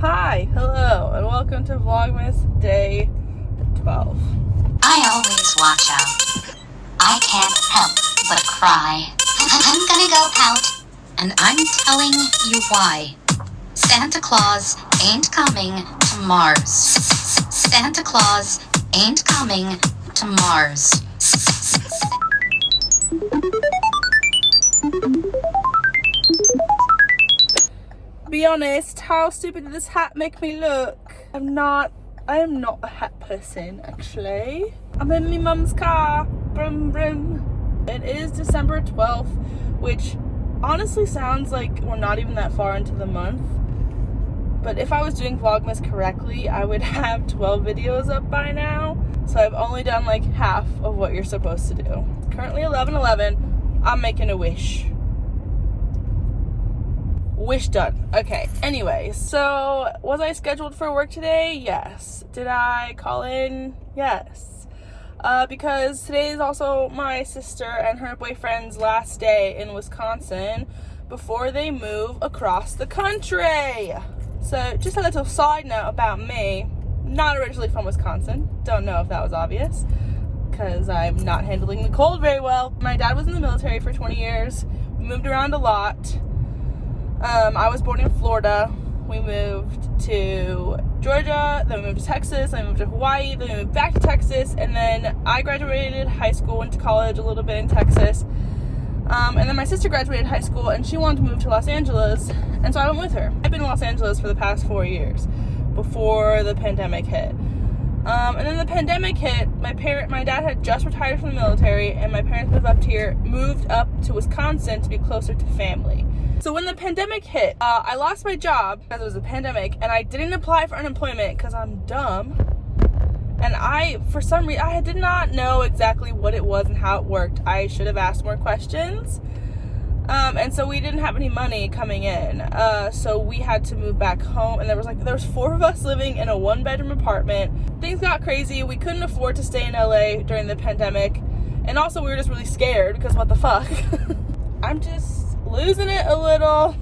Hi, hello, and welcome to Vlogmas Day 12. I always watch out. I can't help but cry. I'm gonna go pout, and I'm telling you why. Santa Claus ain't coming to Mars. Santa Claus ain't coming to Mars. Be honest, how stupid did this hat make me look? I am not a hat person, actually. I'm in my mum's car. Brum brum. It is December 12th, which honestly sounds like we're not even that far into the month. But if I was doing Vlogmas correctly, I would have 12 videos up by now. So I've only done like half of what you're supposed to do. It's currently 11:11. I'm making a wish. Wish done. Okay, anyway, so was I scheduled for work today? Yes. Did I call in? Yes. Because today is also my sister and her boyfriend's last day in Wisconsin before they move across the country. So just a little side note about me, not originally from Wisconsin. Don't know if that was obvious because I'm not handling the cold very well. My dad was in the military for 20 years. We moved around a lot. I was born in Florida. We moved to Georgia, then we moved to Texas, then we moved to Hawaii, then we moved back to Texas, and then I graduated high school, went to college a little bit in Texas. And then my sister graduated high school and she wanted to move to Los Angeles, and so I went with her. I've been in Los Angeles for the past 4 years before the pandemic hit. And then the pandemic hit, my dad had just retired from the military, and my parents moved up to Wisconsin to be closer to family. So when the pandemic hit, I lost my job because it was a pandemic, and I didn't apply for unemployment because I'm dumb. And for some reason, I did not know exactly what it was and how it worked. I should have asked more questions. And so we didn't have any money coming in. So we had to move back home, and there was 4 of us living in a 1-bedroom apartment. Things got crazy. We couldn't afford to stay in LA during the pandemic. And also we were just really scared because what the fuck? I'm just losing it a little.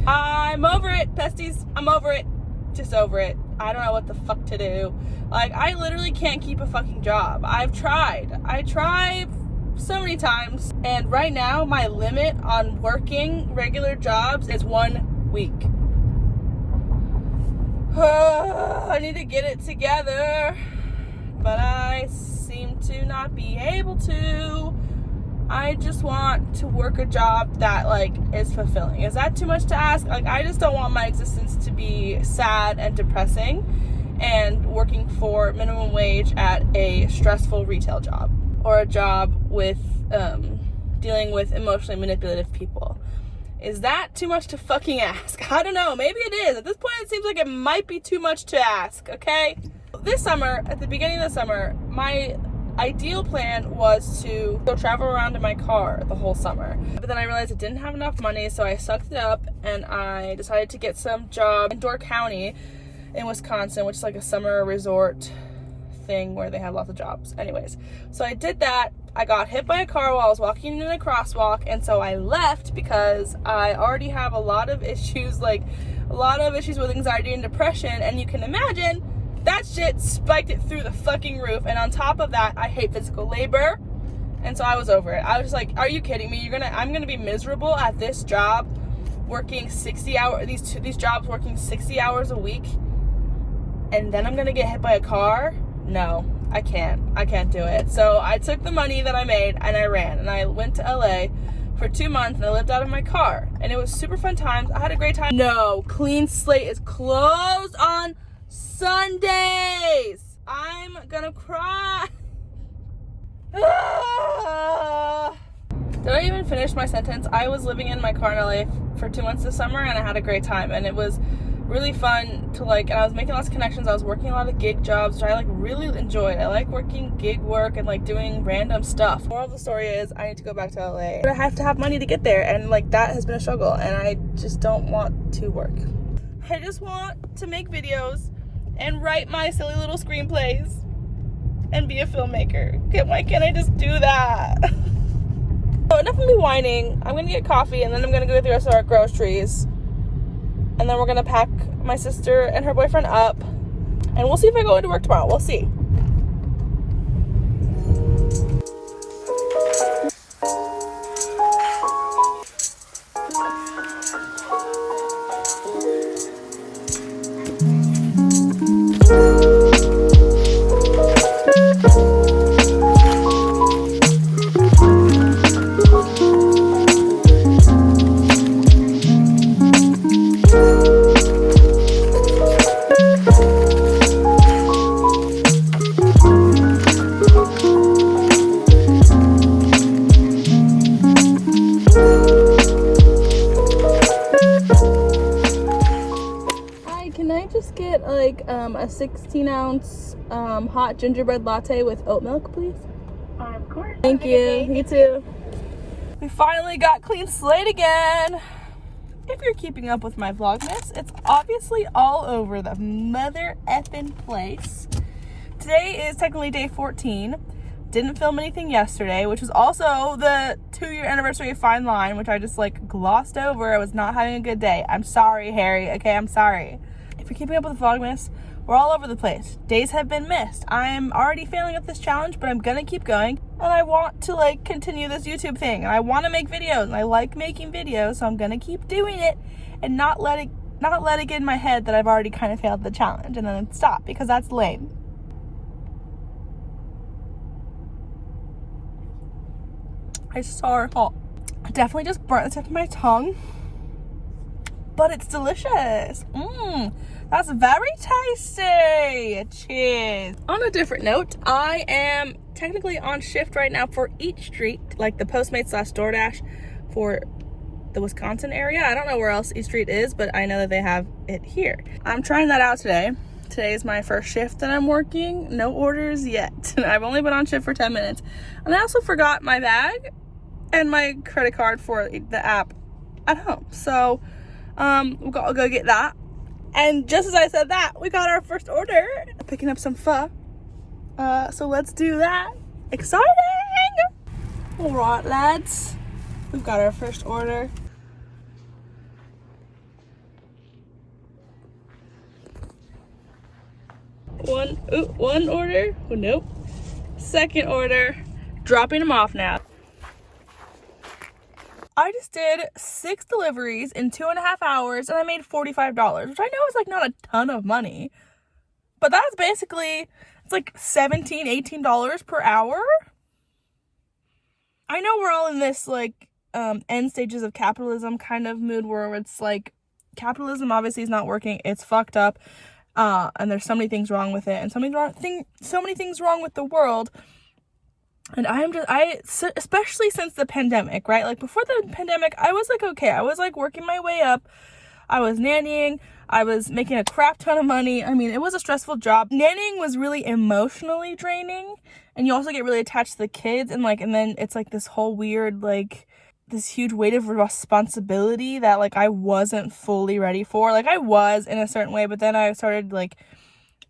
I'm over it, besties. I'm over it. Just over it. I don't know what the fuck to do. Like, I literally can't keep a fucking job. I tried so many times, and right now my limit on working regular jobs is 1 week. I need to get it together, but I seem to not be able to. I just want to work a job that, like, is fulfilling. Is that too much to ask? Like, I just don't want my existence to be sad and depressing and working for minimum wage at a stressful retail job or a job with dealing with emotionally manipulative people. Is that too much to fucking ask? I don't know. Maybe it is. At this point, it seems like it might be too much to ask, okay? This summer, at the beginning of the summer, my ideal plan was to go travel around in my car the whole summer. But then I realized I didn't have enough money, so I sucked it up and I decided to get some job in Door County in Wisconsin, which is like a summer resort thing where they have lots of jobs. Anyways, so I did that. I got hit by a car while I was walking in a crosswalk, and so I left because I already have a lot of issues with anxiety and depression, and you can imagine that shit spiked it through the fucking roof. And on top of that, I hate physical labor. And so I was over it. I was just like, are you kidding me? I'm gonna be miserable at this job working 60 hours, these jobs working 60 hours a week, and then I'm gonna get hit by a car? No, I can't do it. So I took the money that I made and I ran, and I went to LA for 2 months, and I lived out of my car, and it was super fun times. I had a great time. No, Clean Slate is closed on Sundays. I'm gonna cry. Did I even finish my sentence? I was living in my car in LA for 2 months this summer, and I had a great time, and it was really fun to and I was making lots of connections. I was working a lot of gig jobs, which I really enjoyed. I like working gig work and doing random stuff. Moral of the story is I need to go back to LA. But I have to have money to get there, and that has been a struggle, and I just don't want to work. I just want to make videos and write my silly little screenplays and be a filmmaker. Why can't I just do that? So enough of me whining. I'm gonna get coffee, and then I'm gonna go get the rest of our groceries, and then we're gonna pack my sister and her boyfriend up, and we'll see if I go into work tomorrow. We'll see. Can I just get like a 16-ounce hot gingerbread latte with oat milk, please? Of course. Thank you. You too. We finally got clean slate again. If you're keeping up with my Vlogmas, it's obviously all over the mother effing place. Today is technically day 14. Didn't film anything yesterday, which was also the 2-year anniversary of Fine Line, which I just like glossed over. I was not having a good day. I'm sorry, Harry. Okay, I'm sorry. If you're keeping up with the Vlogmas, we're all over the place. Days have been missed. I'm already failing at this challenge, but I'm gonna keep going. And I want to like continue this YouTube thing. And I want to make videos. And I like making videos, so I'm gonna keep doing it and not let it get in my head that I've already kind of failed the challenge and then stop, because that's lame. I saw hot. I definitely just burnt the tip of my tongue, but it's delicious. That's very tasty. Cheers. On a different note, I am technically on shift right now for Eat Street, like the Postmates / DoorDash for the Wisconsin area. I don't know where else Eat Street is, but I know that they have it here. I'm trying that out today. Today is my first shift that I'm working. No orders yet. I've only been on shift for 10 minutes. And I also forgot my bag and my credit card for the app at home. So I'll go get that. And just as I said that, we got our first order. Picking up some pho. So let's do that. Exciting! All right, lads. We've got our first order. One order. Oh, nope. Second order. Dropping them off now. I just did 6 deliveries in 2.5 hours and I made $45, which I know is like not a ton of money, but that's basically, it's like $17, $18 per hour. I know we're all in this like end stages of capitalism kind of mood where it's like capitalism obviously is not working. It's fucked up. And there's so many things wrong with it and so many things wrong with the world. And especially since the pandemic, right? Like before the pandemic, I was like, okay, I was like working my way up. I was nannying. I was making a crap ton of money. I mean, it was a stressful job. Nannying was really emotionally draining. And you also get really attached to the kids. And then it's like this whole weird, like this huge weight of responsibility that like I wasn't fully ready for. Like I was in a certain way, but then I started like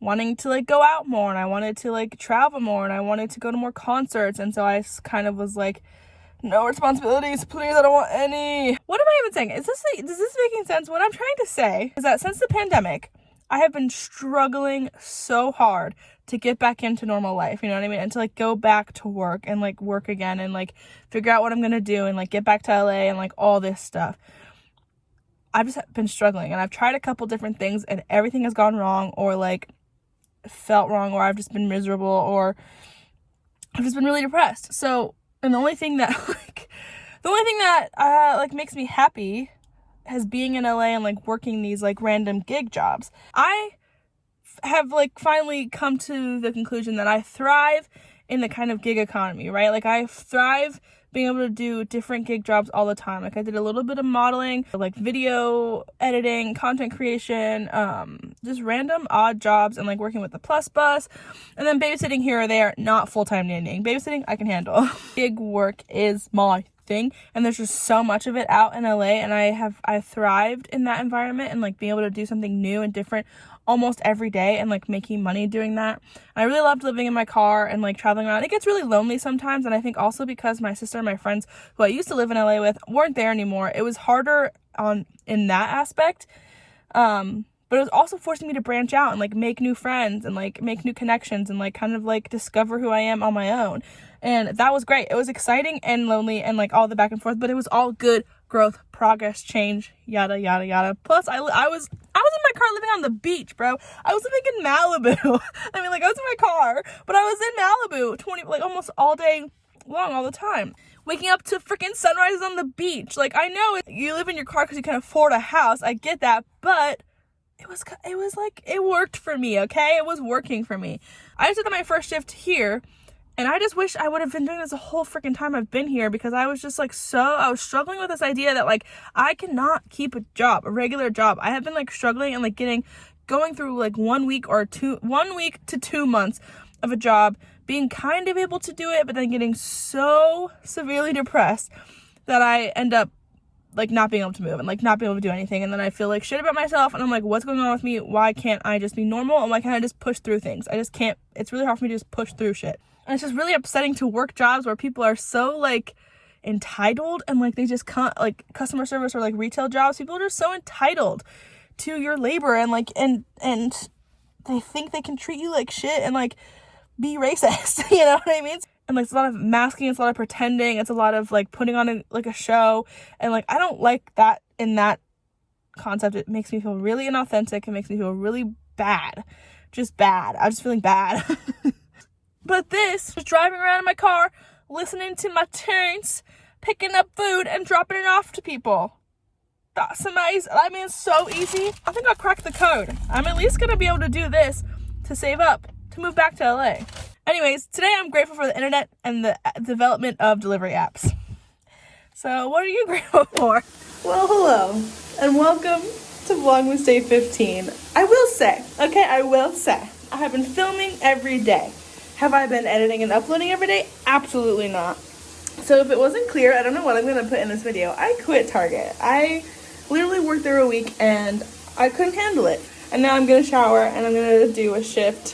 wanting to like go out more and I wanted to like travel more and I wanted to go to more concerts, and so I kind of was like, no responsibilities, please, I don't want any. What am I even saying? Is this making sense? What I'm trying to say is that since the pandemic, I have been struggling so hard to get back into normal life, you know what I mean? And to like go back to work and like work again and like figure out what I'm gonna do and like get back to LA and like all this stuff. I've just been struggling and I've tried a couple different things and everything has gone wrong or like felt wrong, or I've just been miserable, or I've just been really depressed. So, and the only thing that makes me happy has being in LA and like working these like random gig jobs. I have like finally come to the conclusion that I thrive in the kind of gig economy, right? Like I thrive being able to do different gig jobs all the time. Like I did a little bit of modeling, like video editing, content creation, just random odd jobs, and like working with the plus bus, and then babysitting here or there, not full-time nannying. Babysitting I can handle. Gig work is my thing, and there's just so much of it out in LA, and I thrived in that environment and like being able to do something new and different almost every day and like making money doing that. And I really loved living in my car and like traveling around. It gets really lonely sometimes, and I think also because my sister and my friends who I used to live in LA with weren't there anymore, it was harder in that aspect. but it was also forcing me to branch out and like make new friends and like make new connections and like kind of like discover who I am on my own. And that was great. It was exciting and lonely and like all the back and forth, but it was all good growth, progress, change, yada yada yada. Plus I was in my car living on the beach, bro. I was living in Malibu. I mean, like, I was in my car, but I was in Malibu like almost all day long, all the time, waking up to freaking sunrises on the beach. Like, I know you live in your car because you can afford a house, I get that, but it was like, it worked for me, okay? It was working for me. I just did my first shift here, and I just wish I would have been doing this the whole freaking time I've been here, because I was just like, I was struggling with this idea that like, I cannot keep a regular job. I have been like struggling and like going through like 1 week to 2 months of a job, being kind of able to do it, but then getting so severely depressed that I end up like not being able to move and like not being able to do anything. And then I feel like shit about myself, and I'm like, what's going on with me? Why can't I just be normal? And why can't I just push through things? I just can't. It's really hard for me to just push through shit. And it's just really upsetting to work jobs where people are so like entitled, and like they just can't, like customer service or like retail jobs, people are just so entitled to your labor, and like and they think they can treat you like shit and like be racist. You know what I mean? And like it's a lot of masking, it's a lot of pretending, it's a lot of like putting on like a show, and like I don't like that in that concept. It makes me feel really inauthentic. It makes me feel really bad. Just bad. I'm just feeling bad. But this, just driving around in my car, listening to my tunes, picking up food and dropping it off to people. That's amazing. I mean, it's so easy. I think I'll crack the code. I'm at least gonna be able to do this to save up to move back to LA. Anyways, today I'm grateful for the internet and the development of delivery apps. So what are you grateful for? Well, hello, and welcome to Vlogmas Day 15. I will say, I have been filming every day. Have I been editing and uploading every day? Absolutely not. So if it wasn't clear, I don't know what I'm going to put in this video. I quit Target. I literally worked there a week and I couldn't handle it. And now I'm going to shower and I'm going to do a shift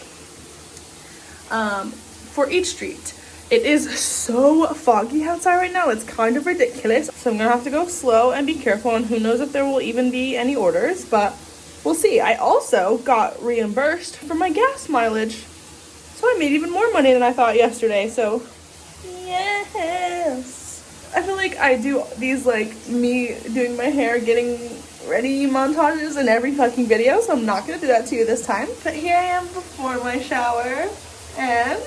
for each street. It is so foggy outside right now. It's kind of ridiculous. So I'm going to have to go slow and be careful, and who knows if there will even be any orders, but we'll see. I also got reimbursed for my gas mileage. So I made even more money than I thought yesterday, so yes. I feel like I do these like me doing my hair, getting ready montages in every fucking video, so I'm not gonna do that to you this time. But here I am before my shower, and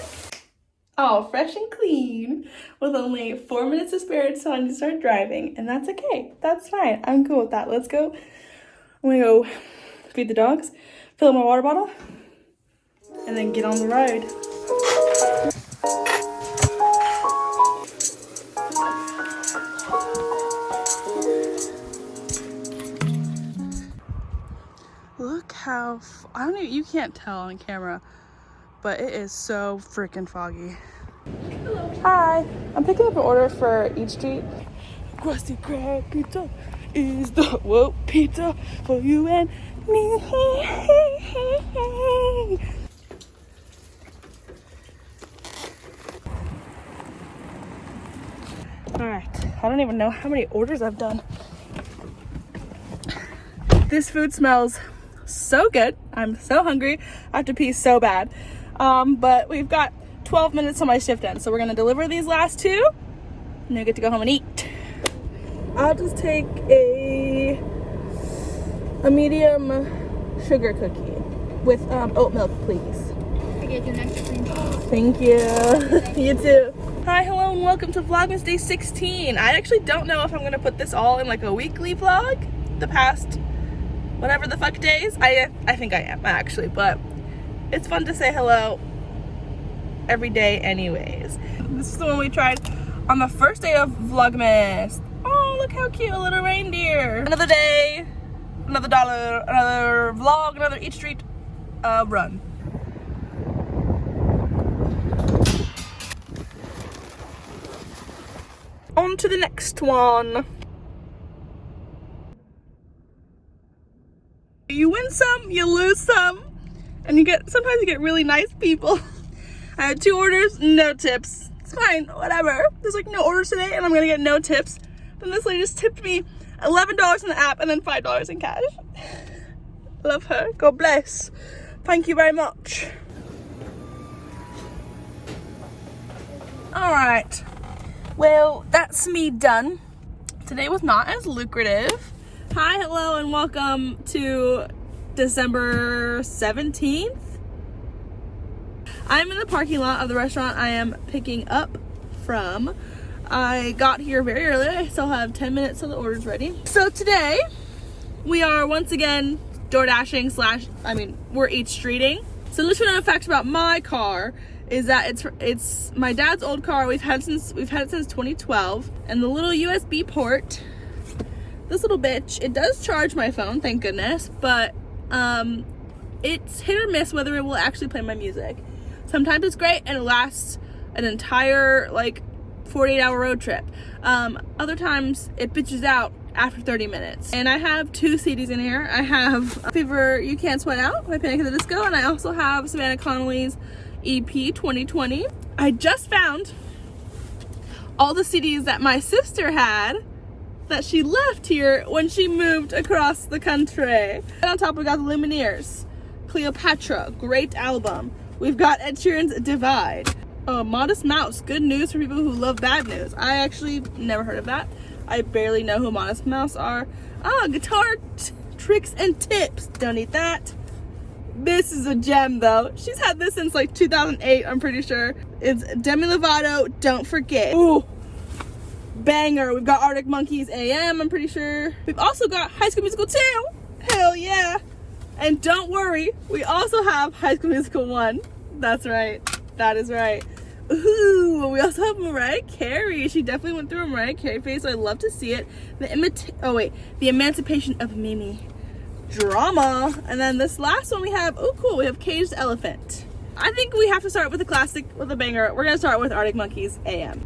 all fresh and clean, with only 4 minutes to spare until I need to start driving, and that's okay. That's fine. I'm cool with that. Let's go. I'm gonna go feed the dogs, fill up my water bottle, and then get on the road. Look how, I don't even, you can't tell on camera, but it is so freaking foggy. Hello. Hi, I'm picking up an order for each street. Krusty Krab pizza is the pizza for you and me. Alright, I don't even know how many orders I've done. This food smells so good. I'm so hungry. I have to pee so bad. But we've got 12 minutes till my shift ends, so we're gonna deliver these last two, and then we get to go home and eat. I'll just take a medium sugar cookie with oat milk, please. I get you an extra cream cheese. Thank you. You too. Hi, hello, and welcome to Vlogmas Day 16. I actually don't know if I'm gonna put this all in like a weekly vlog, the past whatever the fuck days. I think I am actually, but it's fun to say hello every day anyways. This is the one we tried on the first day of Vlogmas. Oh, look how cute, a little reindeer. Another day, another dollar, another vlog, another Eat Street run. On to the next one. You win some, you lose some, and sometimes you get really nice people. I had 2 orders, no tips. It's fine, whatever. There's like no orders today and I'm gonna get no tips. Then this lady just tipped me $11 in the app and then $5 in cash. Love her. God bless. Thank you very much. Alright. Well, that's me done. Today was not as lucrative. Hi, hello, and welcome to December 17th. I'm in the parking lot of the restaurant I am picking up from. I got here very early. I still have 10 minutes till the order's ready. So today, we are once again door dashing we're eat streeting. So the little known fact about my car is that it's my dad's old car. We've had it since 2012, and the little USB port, this little bitch, it does charge my phone, thank goodness, but it's hit or miss whether it will actually play my music. Sometimes it's great and it lasts an entire 48-hour road trip. Other times it bitches out after 30 minutes. And I have 2 CDs in here. I have Fever You Can't Sweat Out by Panic at the Disco, and I also have Savannah Connolly's EP 2020. I just found all the CDs that my sister had that she left here when she moved across the country. And on top we got the Lumineers, Cleopatra, great album. We've got Ed Sheeran's Divide. Modest Mouse, good news for people who love bad news. I actually never heard of that. I barely know who Modest Mouse are. Guitar Tricks and Tips, don't need that. This is a gem though. She's had this since 2008, I'm pretty sure. It's Demi Lovato, Don't Forget. Ooh, banger. We've got Arctic Monkeys AM, I'm pretty sure. We've also got High School Musical 2. Hell yeah. And don't worry, we also have High School Musical 1. That's right. That is right. Ooh, we also have Mariah Carey. She definitely went through a Mariah Carey phase, so I love to see it. The Emancipation of Mimi. Drama. And then this last one we have, oh cool, we have Caged Elephant. I think we have to start with a classic, with a banger. We're gonna start with Arctic Monkeys AM.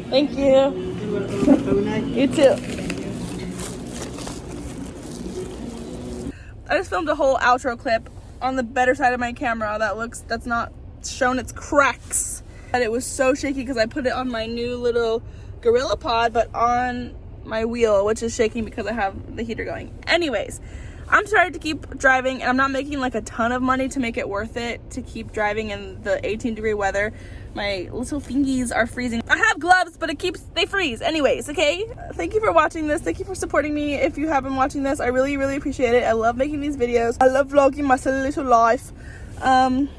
Thank you. You too. I just filmed a whole outro clip on the better side of my camera that's not shown its cracks. But it was so shaky because I put it on my new little Gorilla Pod, but on my wheel, which is shaking because I have the heater going. Anyways, I'm sorry to keep driving, and I'm not making a ton of money to make it worth it to keep driving in the 18-degree weather. My little fingies are freezing. I have gloves, but they freeze. Anyways, okay? Thank you for watching this. Thank you for supporting me. If you have been watching this, I really, really appreciate it. I love making these videos. I love vlogging my silly little life. And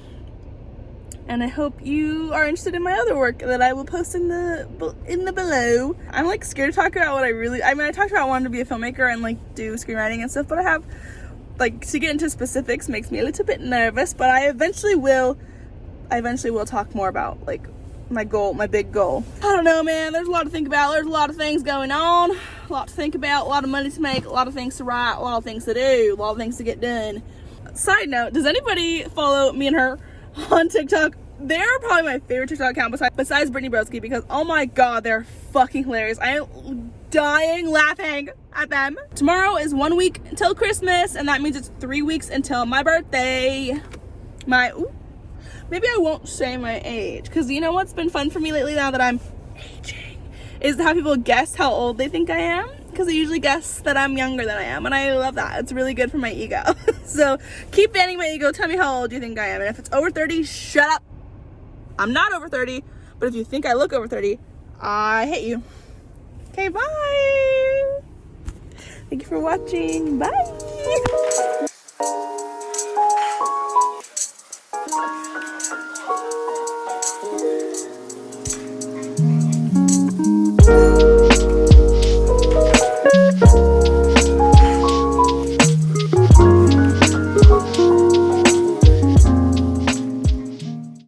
I hope you are interested in my other work that I will post in the below. I'm scared to talk about what I talked about wanting to be a filmmaker and do screenwriting and stuff, but I have to get into specifics makes me a little bit nervous, but I eventually will talk more about my big goal. I don't know, man. There's a lot to think about. There's a lot of things going on. A lot to think about. A lot of money to make. A lot of things to write. A lot of things to do. A lot of things to get done. Side note, does anybody follow me and her on TikTok? They're probably my favorite TikTok account besides Brittany Broski, because oh my god, they're fucking hilarious. I am dying laughing at them. Tomorrow is 1 week until Christmas, and that means it's 3 weeks until my birthday. Maybe I won't say my age, because you know what's been fun for me lately now that I'm aging is to have people guess how old they think I am, because they usually guess that I'm younger than I am, and I love that. It's really good for my ego. So keep fanning my ego. Tell me how old you think I am, and if it's over 30, shut up. I'm not over 30, but if you think I look over 30, I hate you. Okay, bye. Thank you for watching. Bye.